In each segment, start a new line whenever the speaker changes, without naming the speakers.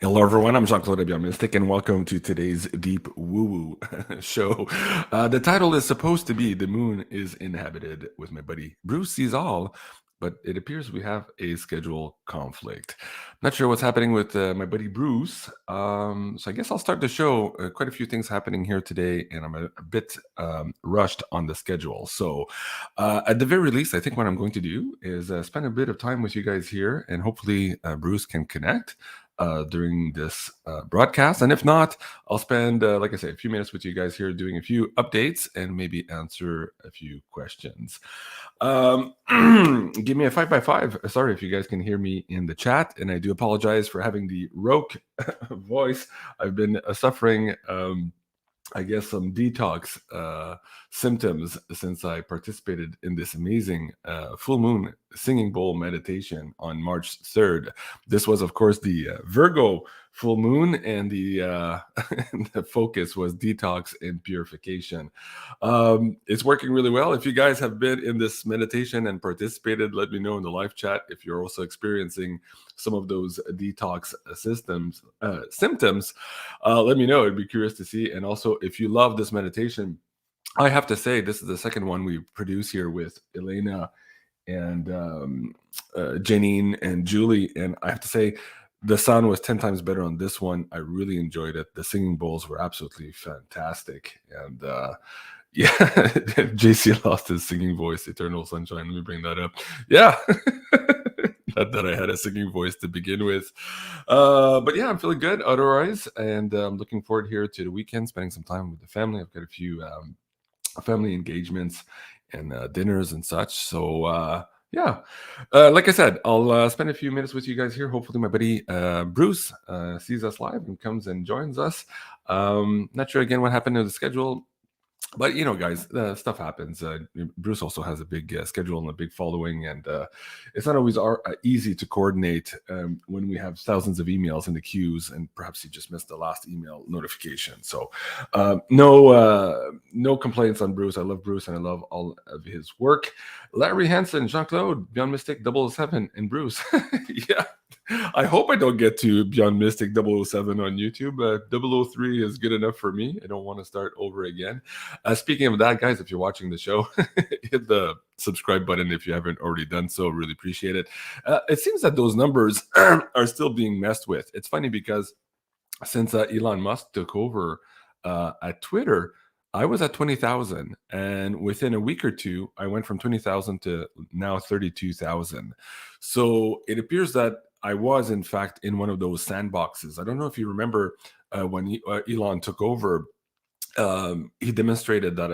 Hello, everyone. I'm Jean-Claude BeyondMystic, and welcome to today's Deep Woo-Woo show. The title is supposed to be "The Moon is Inhabited" with my buddy Bruce Sees All, but it appears we have a schedule conflict. Not sure what's happening with my buddy Bruce, so I guess I'll start the show. Quite a few things happening here today, and I'm a bit rushed on the schedule. So, at the very least, I think what I'm going to do is spend a bit of time with you guys here, and hopefully Bruce can connect during this broadcast. And if not, I'll spend, like I say, a few minutes with you guys here doing a few updates and maybe answer a few questions. Give me a 5x5. Sorry if you guys can hear me in the chat. And I do apologize for having the rogue voice. I've been suffering. I guess some detox symptoms since I participated in this amazing full moon singing bowl meditation on March 3rd. This was, of course, the Virgo full moon, and the the focus was detox and purification. It's working really well. If you guys have been in this meditation and participated, let me know in the live chat if you're also experiencing some of those detox symptoms. Let me know. I'd be curious to see. And also, if you love this meditation, I have to say this is the second one we produce here with Elena and Janine and Julie. And I have to say, the sound was 10 times better on this one. I really enjoyed it. The singing bowls were absolutely fantastic. And yeah, JC lost his singing voice, Eternal Sunshine. Let me bring that up. Yeah. Not that I had a singing voice to begin with. But yeah, I'm feeling good otherwise. And I'm looking forward here to the weekend, spending some time with the family. I've got a few family engagements and dinners and such. So yeah, like I said, I'll spend a few minutes with you guys here. Hopefully my buddy Bruce sees us live and comes and joins us. Not sure again what happened to the schedule. But you know, guys, stuff happens. Bruce also has a big schedule and a big following, and it's not always easy to coordinate when we have thousands of emails in the queues, and perhaps you just missed the last email notification. So, no complaints on Bruce. I love Bruce, and I love all of his work. Larry Hansen, Jean-Claude, Beyond Mystic 007, and Bruce. Yeah. I hope I don't get to Beyond Mystic 007 on YouTube. 003 is good enough for me. I don't want to start over again. Speaking of that, guys, if you're watching the show, hit the subscribe button if you haven't already done so. Really appreciate it. It seems that those numbers are still being messed with. It's funny because since Elon Musk took over at Twitter, I was at 20,000, and within a week or two, I went from 20,000 to now 32,000. So it appears that I was, in fact, in one of those sandboxes. I don't know if you remember when Elon took over. He demonstrated that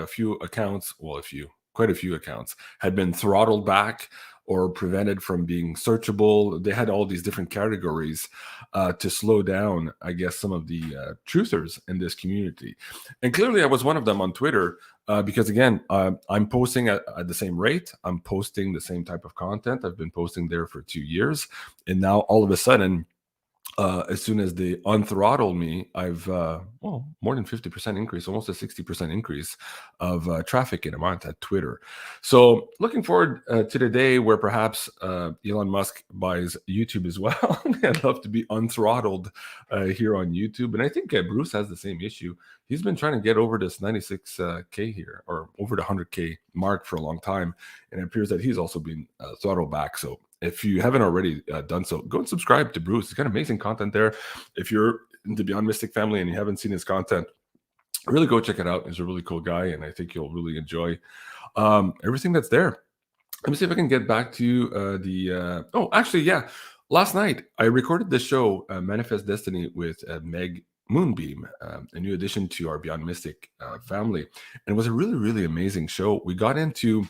quite a few accounts had been throttled back or prevented from being searchable. They had all these different categories to slow down, I guess, some of the truthers in this community. And clearly I was one of them on Twitter because, again, I'm posting at the same rate. I'm posting the same type of content. I've been posting there for 2 years. And now all of a sudden, as soon as they unthrottle me, I've more than 50% increase, almost a 60% increase of traffic in a month at Twitter. So looking forward to the day where perhaps Elon Musk buys YouTube as well. I'd love to be unthrottled here on YouTube. And I think Bruce has the same issue. He's been trying to get over this 96K here, or over the 100K mark for a long time. And it appears that he's also been throttled back. So if you haven't already done so, go and subscribe to Bruce. He's got amazing content there. If you're in the Beyond Mystic family and you haven't seen his content, really go check it out. He's a really cool guy, and I think you'll really enjoy everything that's there. Let me see if I can get back to actually, yeah. Last night, I recorded the show, Manifest Destiny, with Meg Moonbeam, a new addition to our Beyond Mystic family. And it was a really, really amazing show. We got into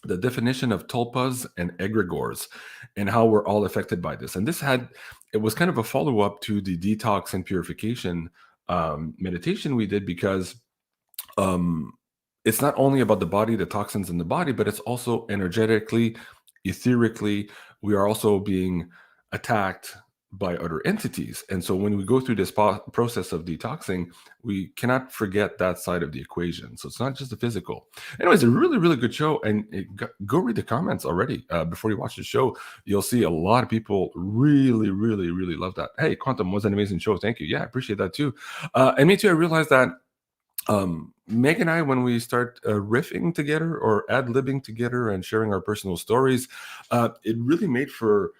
the definition of tulpas and egregores and how we're all affected by this. And it was kind of a follow-up to the detox and purification meditation we did, because it's not only about the body, the toxins in the body, but it's also energetically, etherically. We are also being attacked by other entities. And so when we go through this process of detoxing, we cannot forget that side of the equation. So it's not just the physical. Anyways, a really, really good show. And go read the comments already before you watch the show. You'll see a lot of people really, really, really love that. Hey, Quantum was an amazing show. Thank you. Yeah, I appreciate that too. And me too, I realized that Meg and I, when we start riffing together or ad-libbing together and sharing our personal stories, it really made for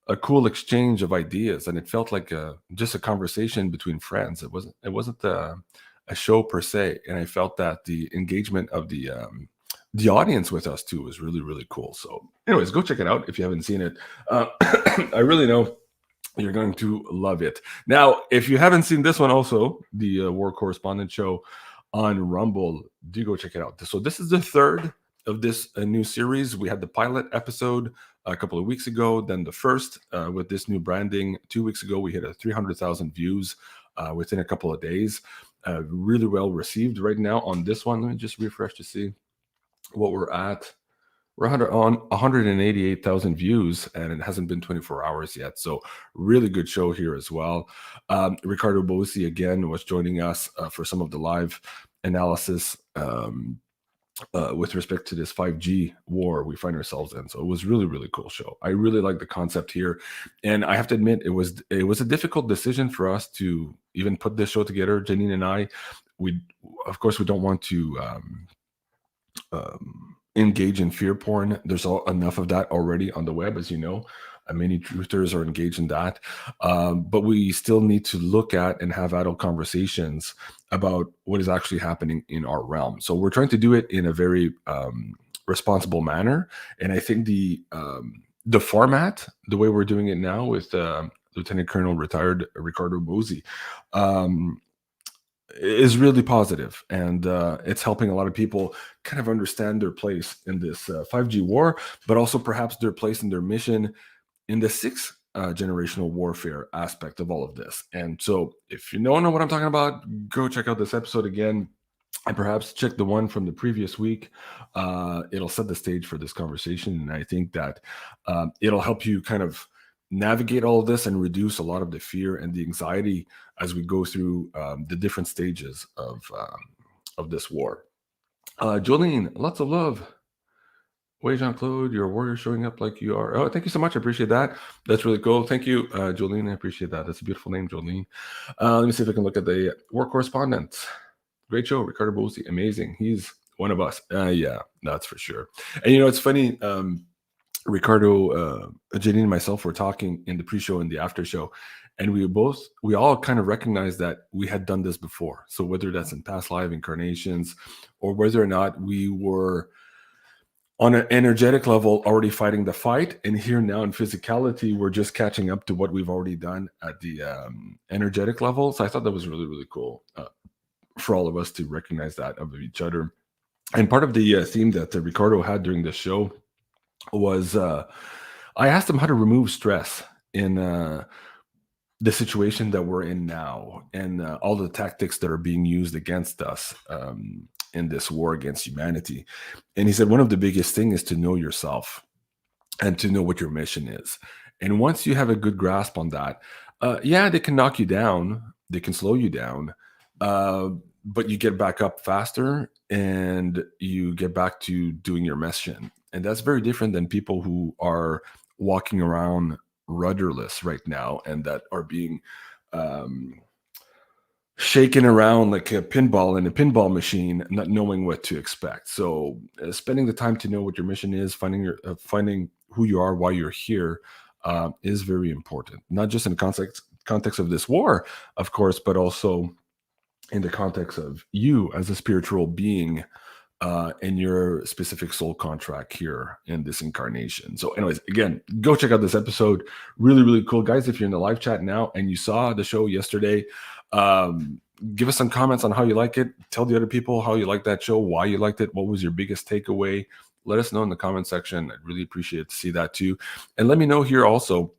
a cool exchange of ideas, and it felt like just a conversation between friends. It wasn't a show per se, and I felt that the engagement of the audience with us too was really, really cool. So anyways, go check it out if you haven't seen it. I really know you're going to love it. Now, if you haven't seen this one also, the World Correspondent show on Rumble, do go check it out. So this is the third of this new series. We had the pilot episode a couple of weeks ago, then the first with this new branding 2 weeks ago. We hit 300,000 views within a couple of days. Really well received right now on this one. Let me just refresh to see what we're at. We're on 188,000 views, and it hasn't been 24 hours yet. So really good show here as well. Ricardo Bosi again was joining us for some of the live analysis with respect to this 5G war we find ourselves in. So it was really, really cool show. I really like the concept here. And I have to admit, it was a difficult decision for us to even put this show together. Janine and I, of course, we don't want to engage in fear porn. There's enough of that already on the web, as you know. Many truthers are engaged in that. But we still need to look at and have adult conversations about what is actually happening in our realm. So we're trying to do it in a very responsible manner. And I think the format, the way we're doing it now with Lieutenant Colonel retired Ricardo Bosi, is really positive, and it's helping a lot of people kind of understand their place in this 5G war, but also perhaps their place in their mission in the sixth generational warfare aspect of all of this. And so if you don't know what I'm talking about, go check out this episode again, and perhaps check the one from the previous week. It'll set the stage for this conversation, and I think that it'll help you kind of navigate all of this and reduce a lot of the fear and the anxiety as we go through the different stages of this war. Jolene, lots of love. Way, Jean-Claude, you're a warrior showing up like you are. Oh, thank you so much. I appreciate that. That's really cool. Thank you, Jolene. I appreciate that. That's a beautiful name, Jolene. Let me see if I can look at the World Correspondent. Great show. Ricardo Bosi, amazing. He's one of us. Yeah, that's for sure. And you know, it's funny. Ricardo, Janine and myself were talking in the pre-show and the after show, and we all kind of recognized that we had done this before. So whether that's in past live incarnations or whether or not we were on an energetic level already fighting the fight, and here now in physicality, we're just catching up to what we've already done at the energetic level. So I thought that was really, really cool for all of us to recognize that of each other. And part of the theme that Ricardo had during the show was I asked him how to remove stress in the situation that we're in now, and all the tactics that are being used against us in this war against humanity. And he said one of the biggest things is to know yourself and to know what your mission is. And once you have a good grasp on that, yeah, they can knock you down, they can slow you down, but you get back up faster and you get back to doing your mission. And that's very different than people who are walking around rudderless right now and that are being shaken around like a pinball in a pinball machine, not knowing what to expect. So spending the time to know what your mission is, finding who you are, why you're here, is very important. Not just in the context of this war, of course, but also in the context of you as a spiritual being and your specific soul contract here in this incarnation. So anyways, again, go check out this episode. Really, really cool. Guys, if you're in the live chat now and you saw the show yesterday, give us some comments on how you like it. Tell the other people how you like that show, why you liked it, what was your biggest takeaway. Let us know in the comment section. I'd really appreciate to see that too. And let me know here also,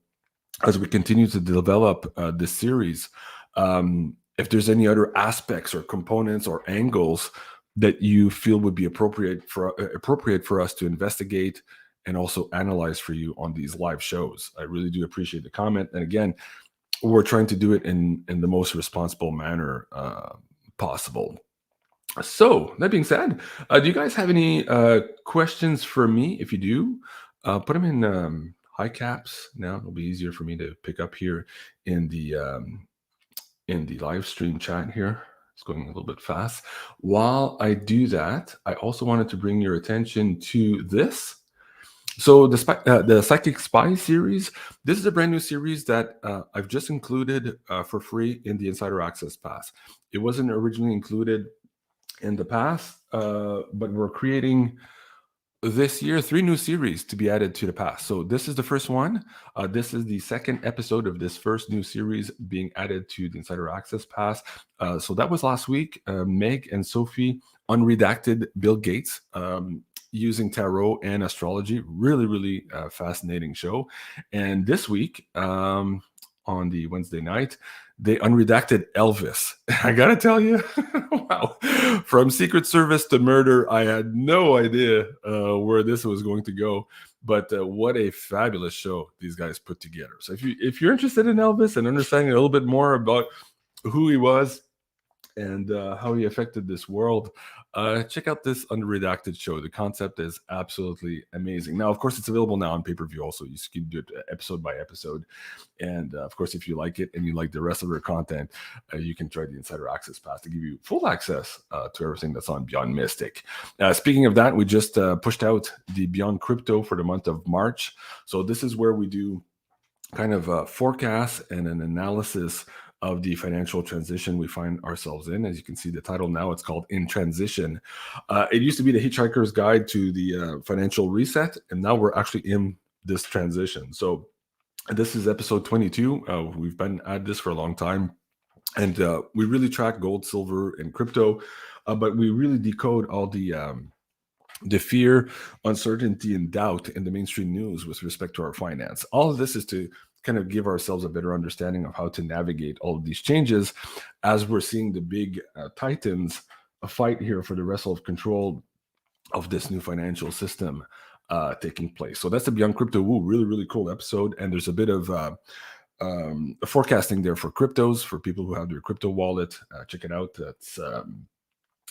as we continue to develop this series, if there's any other aspects or components or angles that you feel would be appropriate for us to investigate and also analyze for you on these live shows. I really do appreciate the comment. And again, we're trying to do it in the most responsible manner possible. So that being said, do you guys have any questions for me? If you do, put them in high caps. Now it'll be easier for me to pick up here in the live stream chat here. It's going a little bit fast. While I do that, I also wanted to bring your attention to this. So the Psychic Spy series, this is a brand new series that I've just included for free in the Insider Access Pass. It wasn't originally included in the past, but we're creating this year 3 new series to be added to the pass. So this is the first one. This is the second episode of this first new series being added to the Insider Access Pass. So that was last week. Meg and Sophie unredacted Bill Gates using tarot and astrology. Really, really fascinating show. And this week, on the Wednesday night, they unredacted Elvis. I gotta tell you, wow, from Secret Service to murder, I had no idea where this was going to go. But what a fabulous show these guys put together. So if you're interested in Elvis and understanding a little bit more about who he was and how he affected this world, check out this unredacted show. The concept is absolutely amazing. Now, of course, it's available now on pay-per-view also. You can do it episode by episode. And of course, if you like it and you like the rest of their content, you can try the Insider Access Pass to give you full access to everything that's on Beyond Mystic. Speaking of that, we just pushed out the Beyond Crypto for the month of March. So this is where we do kind of a forecast and an analysis of the financial transition we find ourselves in. As you can see, the title now, it's called In Transition. It used to be the Hitchhiker's Guide to the Financial Reset, and now we're actually in this transition. So this is episode 22. We've been at this for a long time, and we really track gold, silver, and crypto, but we really decode all the fear, uncertainty, and doubt in the mainstream news with respect to our finance. All of this is to kind of give ourselves a better understanding of how to navigate all of these changes as we're seeing the big titans fight here for the wrestle of control of this new financial system taking place. So that's the Beyond Crypto Woo, really, really cool episode. And there's a bit of forecasting there for cryptos, for people who have their crypto wallet. Check it out. That's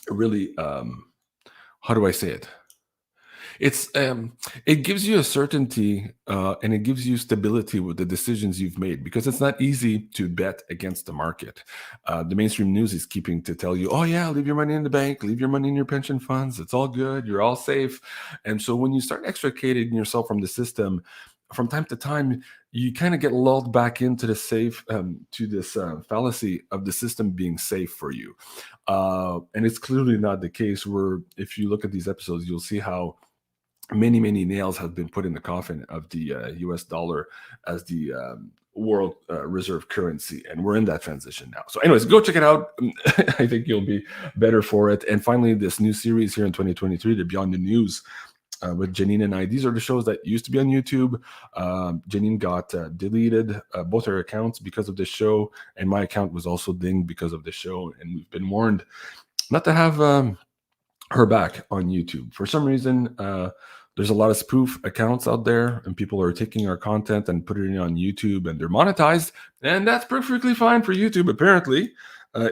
really, how do I say it? It's it gives you a certainty and it gives you stability with the decisions you've made, because it's not easy to bet against the market. The mainstream news is keeping to tell you, oh yeah, leave your money in the bank, leave your money in your pension funds, it's all good, you're all safe. And so when you start extricating yourself from the system, from time to time, you kind of get lulled back into the safe, to this fallacy of the system being safe for you. And it's clearly not the case. Where if you look at these episodes, you'll see how many nails have been put in the coffin of the US dollar as the world reserve currency, and we're in that transition now. So anyways, go check it out. I think you'll be better for it. And finally, this new series here in 2023, the Beyond the News, with Janine and I. These are the shows that used to be on YouTube. Janine got deleted, both her accounts, because of this show, and my account was also dinged because of this show, and we've been warned not to have her back on YouTube. For some reason, there's a lot of spoof accounts out there, and people are taking our content and putting it on YouTube, and they're monetized, and that's perfectly fine for YouTube, apparently,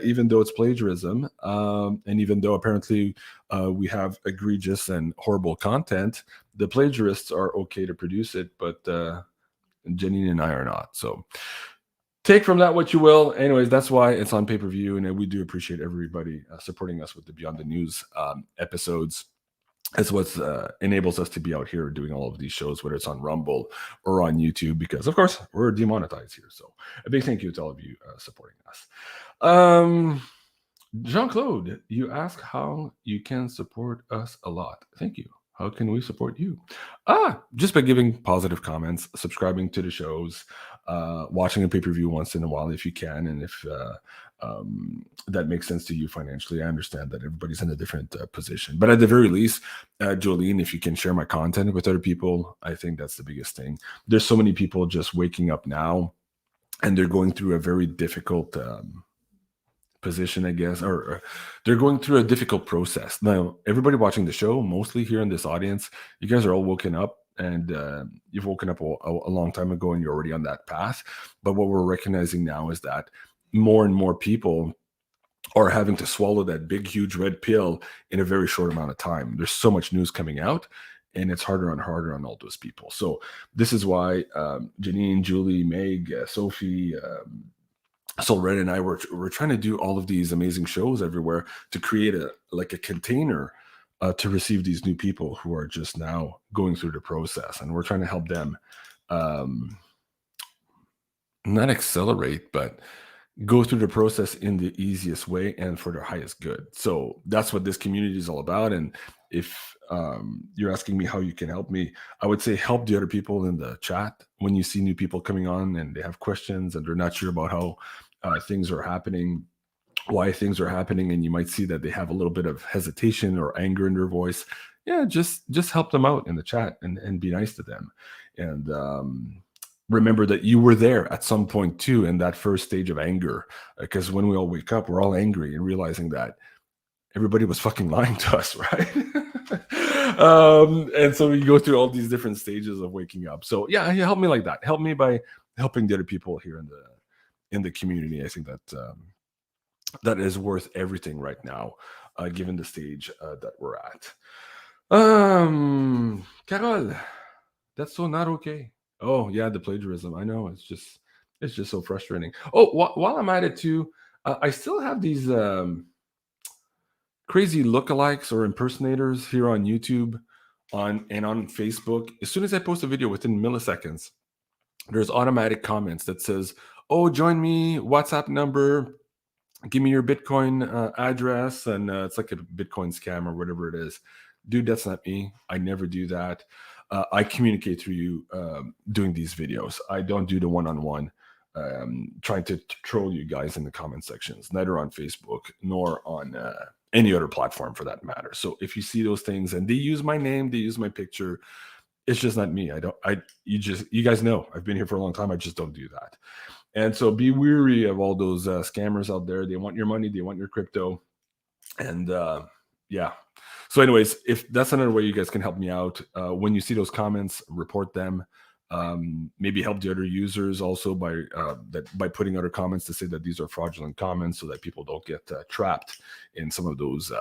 even though it's plagiarism, and even though apparently we have egregious and horrible content. The plagiarists are okay to produce it, but Janine and I are not. So take from that what you will. Anyways, that's why it's on pay-per-view, and we do appreciate everybody supporting us with the Beyond the News episodes. It's what enables us to be out here doing all of these shows, whether it's on Rumble or on YouTube, because, of course, we're demonetized here. So a big thank you to all of you supporting us. Jean-Claude, you ask how you can support us a lot. Thank you. How can we support you? Just by giving positive comments, subscribing to the shows, watching a pay-per-view once in a while if you can, and if that makes sense to you financially. I understand that everybody's in a different position, but at the very least, Jolene, if you can share my content with other people, I think that's the biggest thing. There's so many people just waking up now, and they're going through a very difficult position, I guess, or they're going through a difficult process. Now, everybody watching the show, mostly here in this audience, you guys are all woken up and you've woken up a long time ago and you're already on that path. But what we're recognizing now is that more and more people are having to swallow that big, huge red pill in a very short amount of time. There's so much news coming out, and it's harder and harder on all those people. So this is why Janine, Julie, Meg, Sophie, Red and I we're trying to do all of these amazing shows everywhere to create a container to receive these new people who are just now going through the process, and we're trying to help them not accelerate, but go through the process in the easiest way and for their highest good. So that's what this community is all about. And if you're asking me how you can help me, I would say help the other people in the chat. When you see new people coming on and they have questions and they're not sure about how things are happening, why things are happening, and you might see that they have a little bit of hesitation or anger in their voice, yeah, just help them out in the chat and be nice to them. And remember that you were there at some point too in that first stage of anger, because when we all wake up, we're all angry and realizing that everybody was fucking lying to us, right? And so we go through all these different stages of waking up. So yeah, help me like that. Help me by helping the other people here in the community. I think that that is worth everything right now, given the stage that we're at. Carol, that's so not okay. Oh yeah, the plagiarism. I know, it's just so frustrating. Oh, while I'm at it too, I still have these crazy lookalikes or impersonators here on YouTube, on Facebook. As soon as I post a video, within milliseconds, there's automatic comments that says, "Oh, join me, WhatsApp number, give me your Bitcoin address," and it's like a Bitcoin scam or whatever it is. Dude, that's not me. I never do that. I communicate through you doing these videos. I don't do the one-on-one trying to troll you guys in the comment sections, neither on Facebook nor on any other platform for that matter. So if you see those things and they use my name, they use my picture, it's just not me. You guys know I've been here for a long time. I just don't do that. And so be wary of all those scammers out there. They want your money, they want your crypto. And yeah. So anyways, if that's another way you guys can help me out, when you see those comments, report them. Maybe help the other users also by putting other comments to say that these are fraudulent comments, so that people don't get trapped in some of those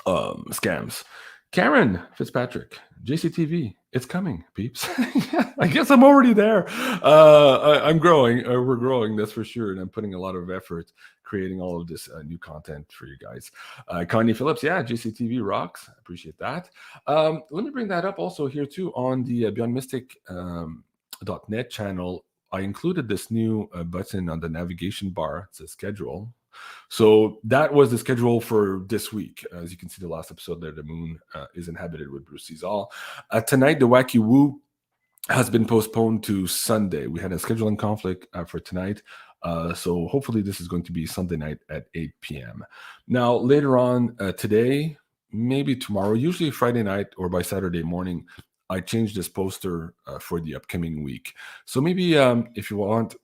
scams. Karen Fitzpatrick, JCTV, it's coming, peeps. Yeah, I guess I'm already there. I'm growing, we're growing, that's for sure. And I'm putting a lot of effort creating all of this new content for you guys. Connie Phillips, yeah, JCTV rocks. I appreciate that. Let me bring that up also here too on the BeyondMystic.net channel. I included this new button on the navigation bar. It says schedule. So that was the schedule for this week. As you can see, the last episode there, the moon is inhabited with Bruce Cesal. Tonight, the Wacky Woo has been postponed to Sunday. We had a scheduling conflict for tonight. So hopefully this is going to be Sunday night at 8 p.m. Now, later on today, maybe tomorrow, usually Friday night or by Saturday morning, I change this poster for the upcoming week. So maybe if you want,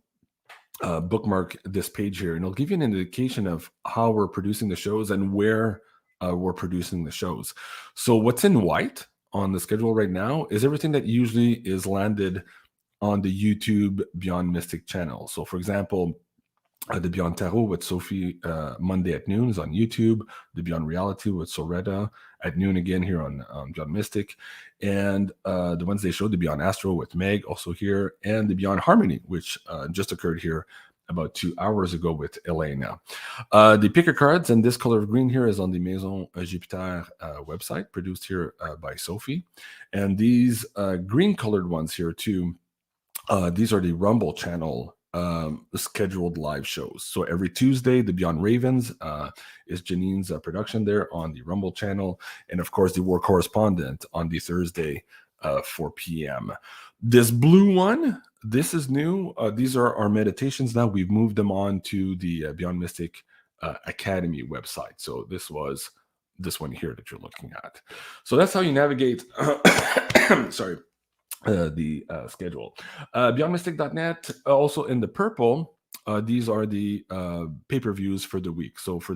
bookmark this page here, and it'll give you an indication of how we're producing the shows and where we're producing the shows. So what's in white on the schedule right now is everything that usually is landed on the YouTube Beyond Mystic channel. So for example, the Beyond Tarot with Sophie Monday at noon is on YouTube. The Beyond Reality with Soretta at noon again here on Beyond Mystic. And the Wednesday show, the Beyond Astro with Meg, also here. And the Beyond Harmony, which just occurred here about 2 hours ago with Elena. The picker cards and this color of green here is on the Maison Jupiter website, produced here by Sophie. And these green colored ones here too, these are the Rumble channel scheduled live shows. So every Tuesday, the Beyond Ravens is Janine's production there on the Rumble channel. And of course, the World Correspondent on the Thursday, 4 p.m. This blue one, this is new. These are our meditations now. We've moved them on to the Beyond Mystic Academy website. So this was this one here that you're looking at. So that's how you navigate. Sorry. The schedule. BeyondMystic.net, also in the purple, these are the pay-per-views for the week. So for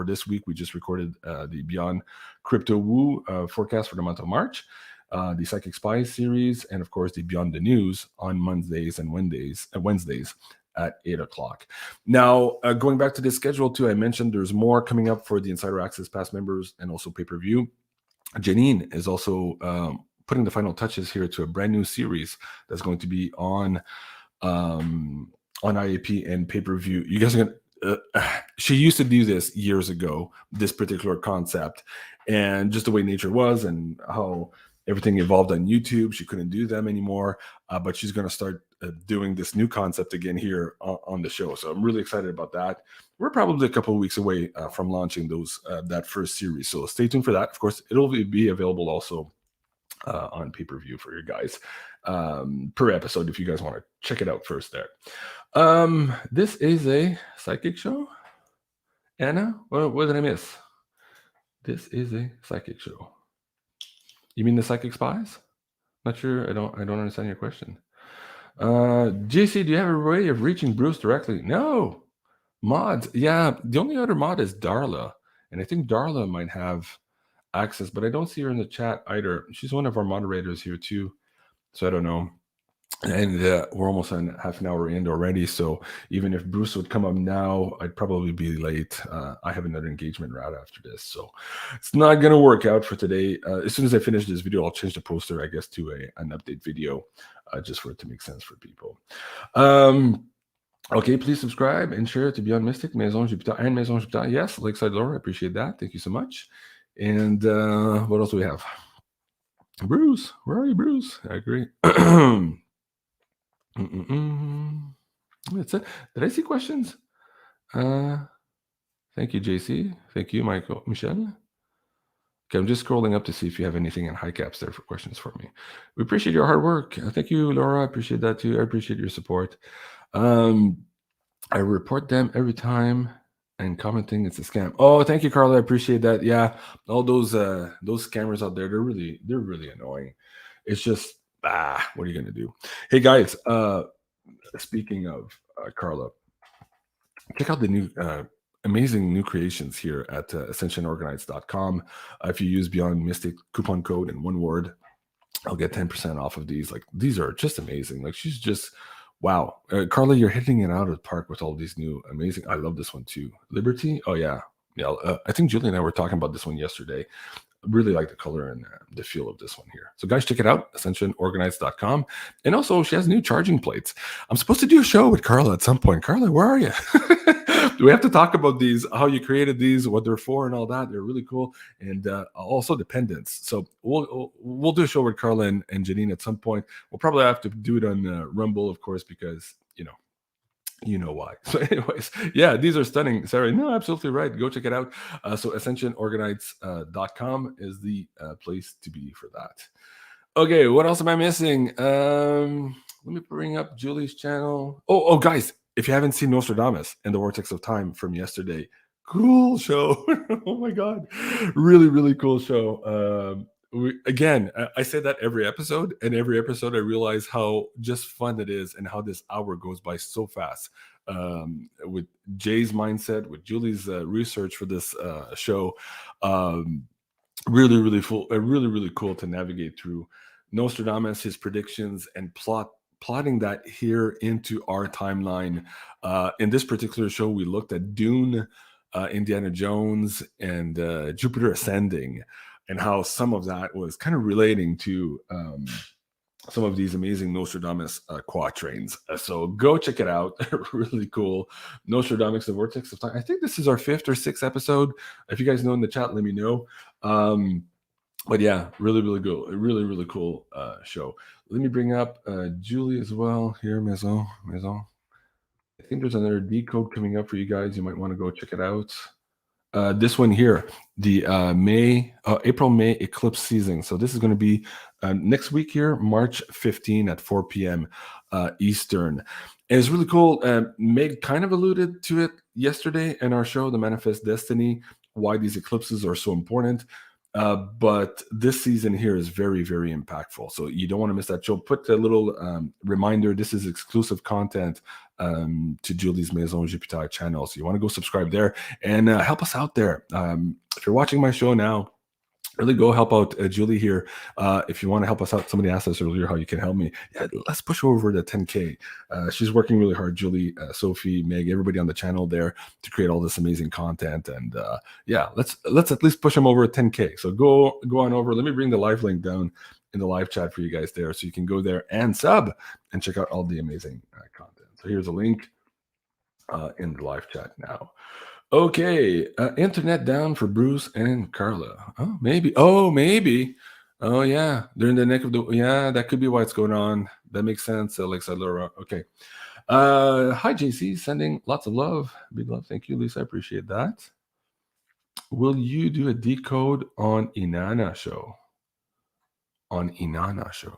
this week, we just recorded the Beyond Crypto Woo forecast for the month of March. the Psychic Spies series, and of course the Beyond the News on Mondays and Wednesdays at 8 o'clock. Now, going back to the schedule too, I mentioned there's more coming up for the Insider Access Pass members and also pay-per-view. Janine is also putting the final touches here to a brand new series that's going to be on IAP and pay-per-view. You guys are gonna. She used to do this years ago, this particular concept, and just the way nature was and how everything evolved on YouTube, she couldn't do them anymore. But she's going to start doing this new concept again here on the show. So I'm really excited about that. We're probably a couple of weeks away from launching that first series. So stay tuned for that. Of course, it'll be available also on pay-per-view for you guys per episode if you guys want to check it out first there. This is a psychic show. Anna, what did I miss? This is a psychic show. You mean the Psychic Spies? Not sure. I don't understand your question. JC, do you have a way of reaching Bruce directly? No. Mods. Yeah, the only other mod is Darla. And I think Darla might have access, but I don't see her in the chat either. She's one of our moderators here too. So I don't know. And we're almost on half an hour in already. So even if Bruce would come up now, I'd probably be late. I have another engagement right after this. So it's not going to work out for today. As soon as I finish this video, I'll change the poster, I guess, to an update video just for it to make sense for people. Okay, please subscribe and share to BeyondMystic, Maison Jupiter, and Maison Jupiter. Yes, Lakeside Laura, I appreciate that. Thank you so much. And what else do we have? Bruce, where are you, Bruce? I agree. That's it. Did I see questions? Thank you, JC. Thank you, Michelle. Okay, I'm just scrolling up to see if you have anything in high caps there for questions for me. We appreciate your hard work. Thank you, Laura. I appreciate that too. I appreciate your support. I report them every time and commenting it's a scam. Oh, thank you, Carla. I appreciate that. Yeah, all those scammers out there, they're really annoying. It's just what are you gonna do? Hey guys, speaking of Carla, check out the new amazing new creations here at ascensionorganites.com. If you use BeyondMystic coupon code in one word, I'll get 10% off of these. Like, these are just amazing. Like, she's just wow. Carla, you're hitting it out of the park with all these new amazing. I love this one too. Liberty. Oh yeah. I think Julie and I were talking about this one yesterday. Really like the color and the feel of this one here. So guys, check it out, ascensionorganites.com. And also, she has new charging plates. I'm supposed to do a show with Carla at some point. Carla, where are you? We have to talk about these, how you created these, what they're for and all that. They're really cool. And also dependence. So we'll do a show with Carla and Janine at some point. We'll probably have to do it on Rumble, of course, because, you know why. So anyways, yeah, these are stunning. Sarah, no, absolutely right. Go check it out. So ascensionorganites.com is the place to be for that. Okay, what else am I missing? Let me bring up Julie's channel. Oh, guys, if you haven't seen Nostradamus and the Vortex of Time from yesterday, cool show. Oh my God. Really, really cool show. I say that every episode, and every episode I realize how just fun it is and how this hour goes by so fast. With Jay's mindset, with Julie's research for this show, really, really cool to navigate through Nostradamus, his predictions, and plotting that here into our timeline. In this particular show, we looked at Dune, Indiana Jones, and Jupiter Ascending, and how some of that was kind of relating to some of these amazing Nostradamus quatrains. So go check it out. Really cool. Nostradamus, the Vortex of Time. I think this is our 5th or 6th episode. If you guys know in the chat, let me know. But yeah, really, really cool. Really, really cool show. Let me bring up Julie as well here, Maison. I think there's another decode coming up for you guys. You might want to go check it out. This one here, the April-May eclipse season. So this is going to be next week here, March 15 at 4 p.m. Eastern. And it's really cool. Meg kind of alluded to it yesterday in our show, The Manifest Destiny, why these eclipses are so important. But this season here is very, very impactful. So you don't want to miss that show. Put a little reminder. This is exclusive content to Julie's Maison Jupiter channel. So you want to go subscribe there and help us out there. If you're watching my show now, really go help out Julie here. If you want to help us out, somebody asked us earlier how you can help me. Yeah, let's push over to 10K. She's working really hard, Julie, Sophie, Meg, everybody on the channel there to create all this amazing content. And yeah, let's at least push them over at 10K. So go on over. Let me bring the live link down in the live chat for you guys there, so you can go there and sub and check out all the amazing content. So here's a link in the live chat now. Okay, internet down for Bruce and Carla. Oh, maybe. Oh, maybe. Oh, yeah. They're in the neck of the. Yeah, that could be why it's going on. That makes sense, Alexa Laura. Okay. Hi, JC. Sending lots of love. Big love. Thank you, Lisa. I appreciate that. Will you do a decode on Inanna show? On Inanna show.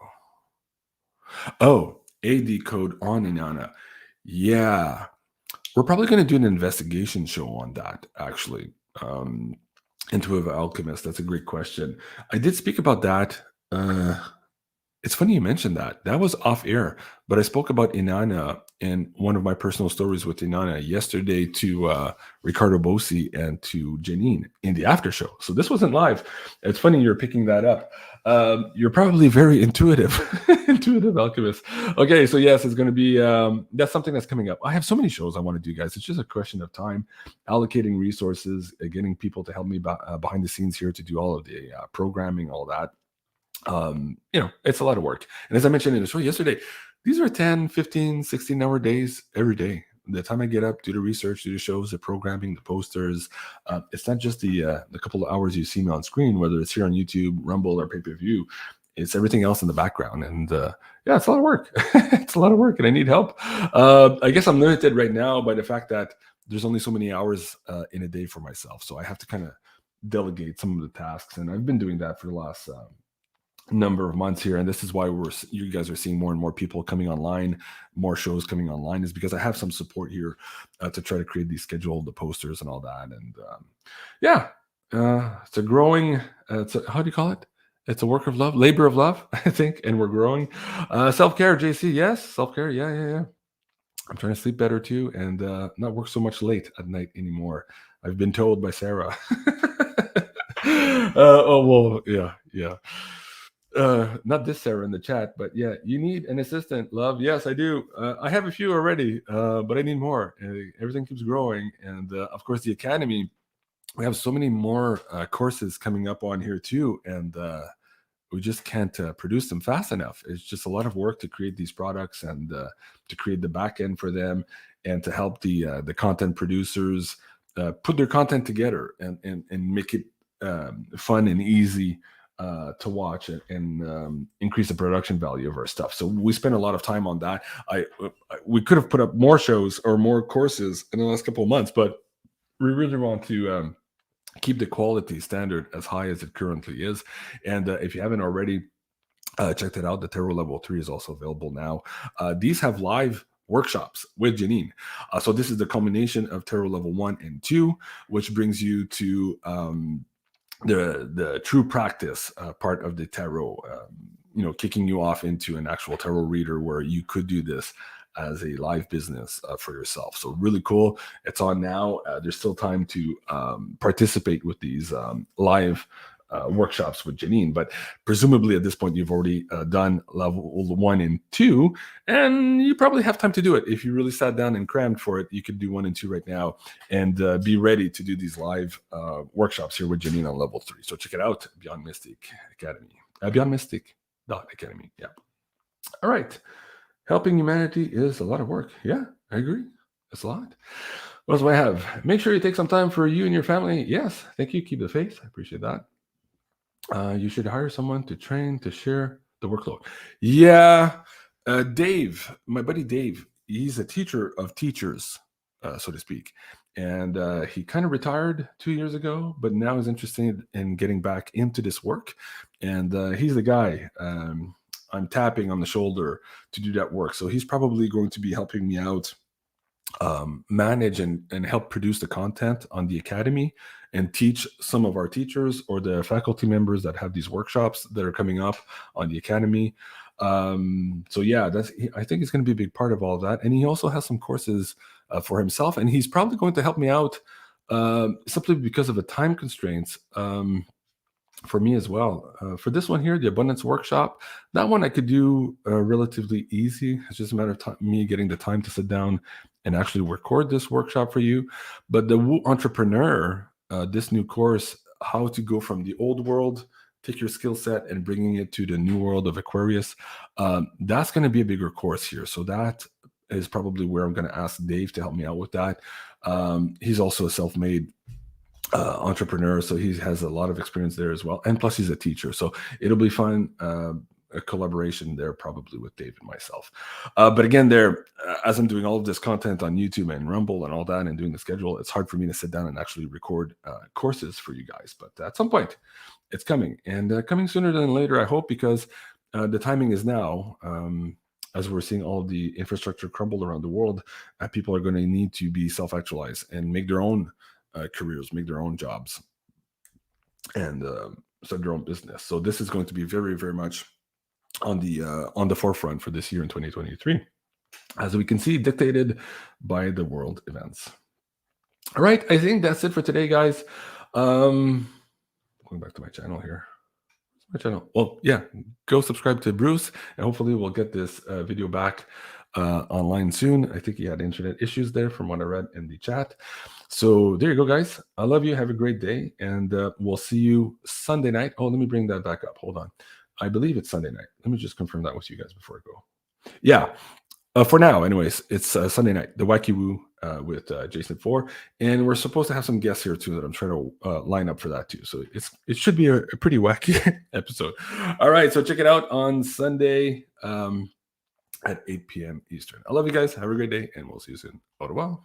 Oh, a decode on Inanna. Yeah. We're probably going to do an investigation show on that, actually. Intuitive Alchemist. That's a great question. I did speak about that. It's funny you mentioned that. That was off air, but I spoke about Inanna in one of my personal stories with Inanna yesterday to Ricardo Bossi and to Janine in the after show. So this wasn't live. It's funny you're picking that up. You're probably very intuitive, intuitive alchemist. Okay, so yes, it's going to be, that's something that's coming up. I have so many shows I want to do, guys. It's just a question of time, allocating resources, getting people to help me behind the scenes here to do all of the programming, all that. It's a lot of work. And as I mentioned in the show yesterday, these are 10, 15, 16-hour days every day. The time I get up, do the research, do the shows, the programming, the posters. It's not just the couple of hours you see me on screen, whether it's here on YouTube, Rumble, or pay-per-view. It's everything else in the background. And yeah, it's a lot of work. It's a lot of work, and I need help. I guess I'm limited right now by the fact that there's only so many hours in a day for myself. So I have to kind of delegate some of the tasks. And I've been doing that for the last number of months here, and this is why you guys are seeing more and more people coming online, more shows coming online, is because I have some support here to try to create these scheduled, the posters and all that. And yeah, it's a growing, how do you call it? It's a work of love, labor of love, I think, and we're growing. Self-care, JC, yes, self-care, yeah. I'm trying to sleep better too, and not work so much late at night anymore. I've been told by Sarah. Oh well, yeah. Not this Sarah in the chat, but yeah, you need an assistant, love. Yes, I do. I have a few already, but I need more. Everything keeps growing, and of course, the academy. We have so many more courses coming up on here too, and we just can't produce them fast enough. It's just a lot of work to create these products and to create the back end for them, and to help the content producers put their content together and make it fun and easy to watch and increase the production value of our stuff. So we spend a lot of time on that. We could have put up more shows or more courses in the last couple of months, but we really want to keep the quality standard as high as it currently is. And if you haven't already checked it out, the Tarot Level 3 is also available now. These have live workshops with Janine. So this is the culmination of Tarot Level 1 and 2, which brings you to the true practice part of the tarot, kicking you off into an actual tarot reader where you could do this as a live business for yourself. So really cool. It's on now. There's still time to participate with these live workshops with Janine, but presumably at this point you've already done level 1 and 2, and you probably have time to do it. If you really sat down and crammed for it, you could do 1 and 2 right now and be ready to do these live workshops here with Janine on level 3. So check it out, Beyond Mystic Academy, BeyondMystic.academy. Yeah. All right. Helping humanity is a lot of work. Yeah, I agree. It's a lot. What else do I have? Make sure you take some time for you and your family. Yes, thank you. Keep the faith. I appreciate that. You should hire someone to train to share the workload. Yeah, Dave, my buddy Dave, he's a teacher of teachers, so to speak. And he kind of retired 2 years ago, but now is interested in getting back into this work. And he's the guy I'm tapping on the shoulder to do that work. So he's probably going to be helping me out manage and help produce the content on the academy and teach some of our teachers or the faculty members that have these workshops that are coming up on the academy. So yeah, I think it's going to be a big part of all of that. And he also has some courses for himself, and he's probably going to help me out simply because of the time constraints. for me as well. For this one here, the Abundance Workshop, that one I could do relatively easy. It's just a matter of time, me getting the time to sit down and actually record this workshop for you. But the Woo Entrepreneur, this new course, how to go from the old world, take your skill set and bringing it to the new world of Aquarius, that's going to be a bigger course here. So that is probably where I'm going to ask Dave to help me out with that. He's also a self-made entrepreneur, so he has a lot of experience there as well, and plus he's a teacher, so it'll be fun, a collaboration there probably with Dave and myself. But again, there, as I'm doing all of this content on YouTube and Rumble and all that and doing the schedule, it's hard for me to sit down and actually record courses for you guys, but at some point it's coming, and coming sooner than later, I hope, because the timing is now. As we're seeing all the infrastructure crumble around the world, people are going to need to be self-actualized and make their own careers, make their own jobs, and start their own business. So this is going to be very, very much on the forefront for this year in 2023, as we can see, dictated by the world events. All right, I think that's it for today, guys. Going back to my channel here. My channel. Well, yeah, go subscribe to Bruce, and hopefully we'll get this video back online soon. I think he had internet issues there from what I read in the chat. So there you go, guys. I love you. Have a great day, and we'll see you Sunday night. Oh, let me bring that back up. Hold on. I believe it's Sunday night. Let me just confirm that with you guys before I go. Yeah, for now, anyways, it's Sunday night, the Wacky Woo with Jason 4, and we're supposed to have some guests here too that I'm trying to line up for that too. So it should be a pretty wacky episode. All right, so check it out on Sunday at 8 p.m. Eastern. I love you guys. Have a great day, and we'll see you soon. Au revoir.